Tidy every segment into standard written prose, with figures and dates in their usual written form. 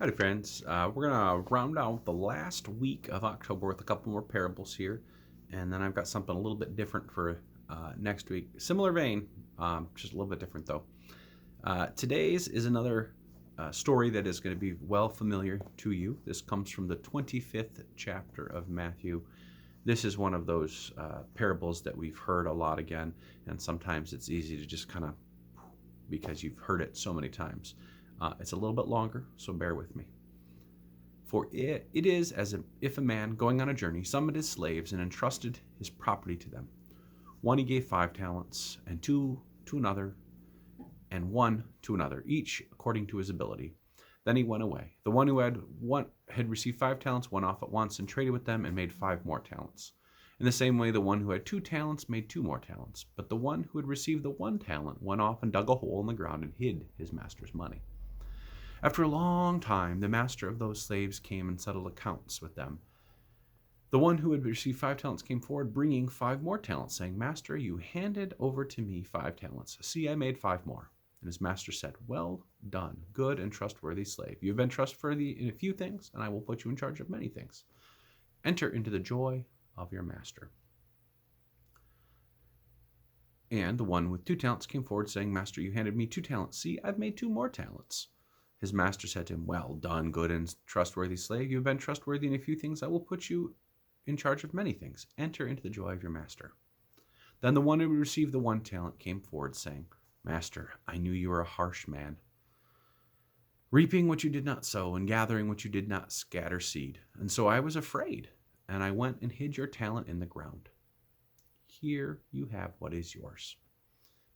Howdy, friends. We're going to round out the last week of October with a couple more parables here. And then I've got something a little bit different for next week. Similar vein, just a little bit different, though. Today's is another story that is going to be well familiar to you. This comes from the 25th chapter of Matthew. This is one of those parables that we've heard a lot again, and sometimes it's easy to just kind of, because you've heard it so many times. It's a little bit longer, so bear with me. For it is as if a man going on a journey summoned his slaves and entrusted his property to them. One he gave 5 talents, and two to another, and one to another, each according to his ability. Then he went away. The one who had received 5 talents went off at once and traded with them and made 5 more talents. In the same way, the one who had 2 talents made 2 more talents. But the one who had received the 1 talent went off and dug a hole in the ground and hid his master's money. After a long time, the master of those slaves came and settled accounts with them. The one who had received 5 talents came forward, bringing 5 more talents, saying, Master, you handed over to me 5 talents. See, I made 5 more. And his master said, Well done, good and trustworthy slave. You have been trustworthy in a few things, and I will put you in charge of many things. Enter into the joy of your master. And the one with 2 talents came forward, saying, Master, you handed me 2 talents. See, I've made 2 more talents. His master said to him, Well done, good and trustworthy slave. You have been trustworthy in a few things. I will put you in charge of many things. Enter into the joy of your master. Then the one who received the 1 talent came forward, saying, Master, I knew you were a harsh man, reaping what you did not sow and gathering what you did not scatter seed. And so I was afraid, and I went and hid your talent in the ground. Here you have what is yours.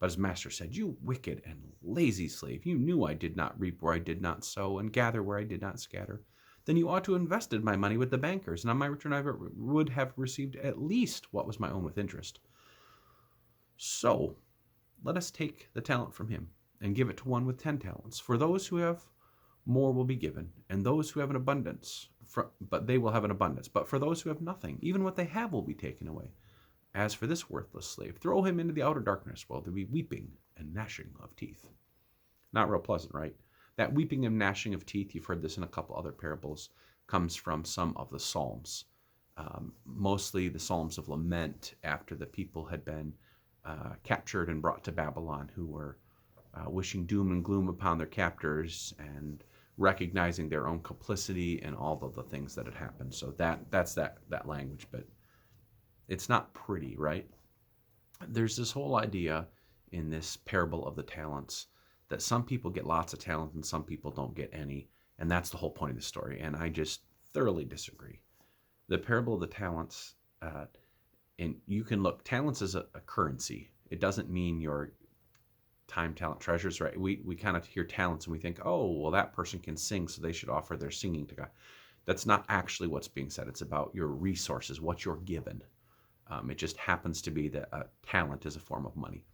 But his master said, You wicked and lazy slave, you knew I did not reap where I did not sow and gather where I did not scatter. Then you ought to have invested my money with the bankers, and on my return I would have received at least what was my own with interest. So let us take the talent from him and give it to one with 10 talents. For those who have more will be given, and those who have an abundance, but they will have an abundance. But for those who have nothing, even what they have will be taken away. As for this worthless slave, throw him into the outer darkness, where there will be weeping and gnashing of teeth. Not real pleasant, right? That weeping and gnashing of teeth, you've heard this in a couple other parables, comes from some of the Psalms. Mostly the Psalms of lament after the people had been captured and brought to Babylon, who were wishing doom and gloom upon their captors and recognizing their own complicity and all of the things that had happened. So that's that language, but it's not pretty, right? There's this whole idea in this parable of the talents that some people get lots of talent and some people don't get any, and that's the whole point of the story, and I just thoroughly disagree. The parable of the talents, and you can look, talents is a currency. It doesn't mean your time, talent, treasures, right? We kind of hear talents and we think, oh, well, that person can sing, so they should offer their singing to God. That's not actually what's being said. It's about your resources, what you're given. It just happens to be that talent is a form of money.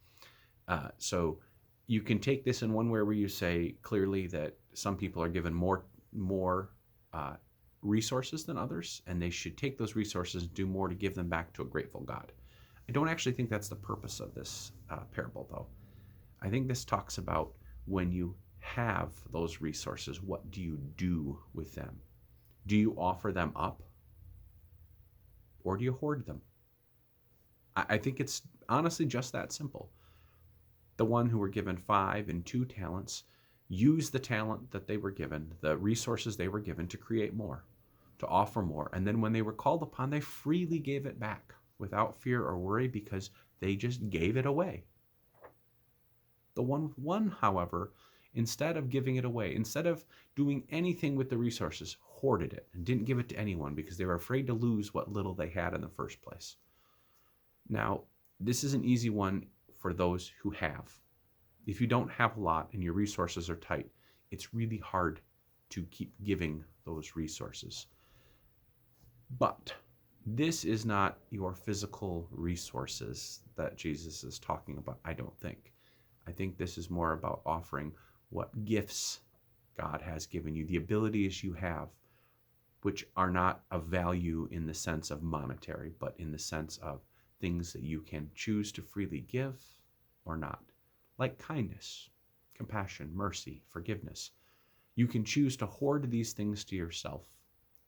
So you can take this in one way where you say clearly that some people are given more resources than others, and they should take those resources and do more to give them back to a grateful God. I don't actually think that's the purpose of this parable, though. I think this talks about when you have those resources, what do you do with them? Do you offer them up, or do you hoard them? I think it's honestly just that simple. The one who were given 5 and 2 talents used the talent that they were given, the resources they were given, to create more, to offer more. And then when they were called upon, they freely gave it back without fear or worry because they just gave it away. The one with 1, however, instead of giving it away, instead of doing anything with the resources, hoarded it and didn't give it to anyone because they were afraid to lose what little they had in the first place. Now, this is an easy one for those who have. If you don't have a lot and your resources are tight, it's really hard to keep giving those resources. But this is not your physical resources that Jesus is talking about, I don't think. I think this is more about offering what gifts God has given you, the abilities you have, which are not of value in the sense of monetary, but in the sense of things that you can choose to freely give or not, like kindness, compassion, mercy, forgiveness. You can choose to hoard these things to yourself,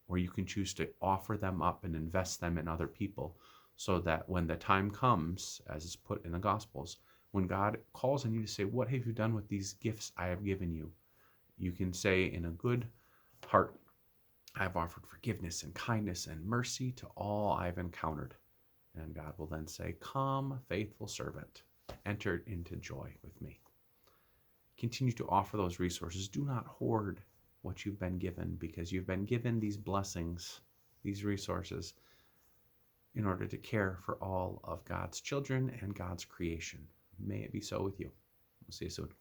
or you can choose to offer them up and invest them in other people so that when the time comes, as is put in the Gospels, when God calls on you to say, "What have you done with these gifts I have given you?" you can say in a good heart, "I've offered forgiveness and kindness and mercy to all I've encountered." And God will then say, "Come, faithful servant, enter into joy with me." Continue to offer those resources. Do not hoard what you've been given, because you've been given these blessings, these resources, in order to care for all of God's children and God's creation. May it be so with you. We'll see you soon.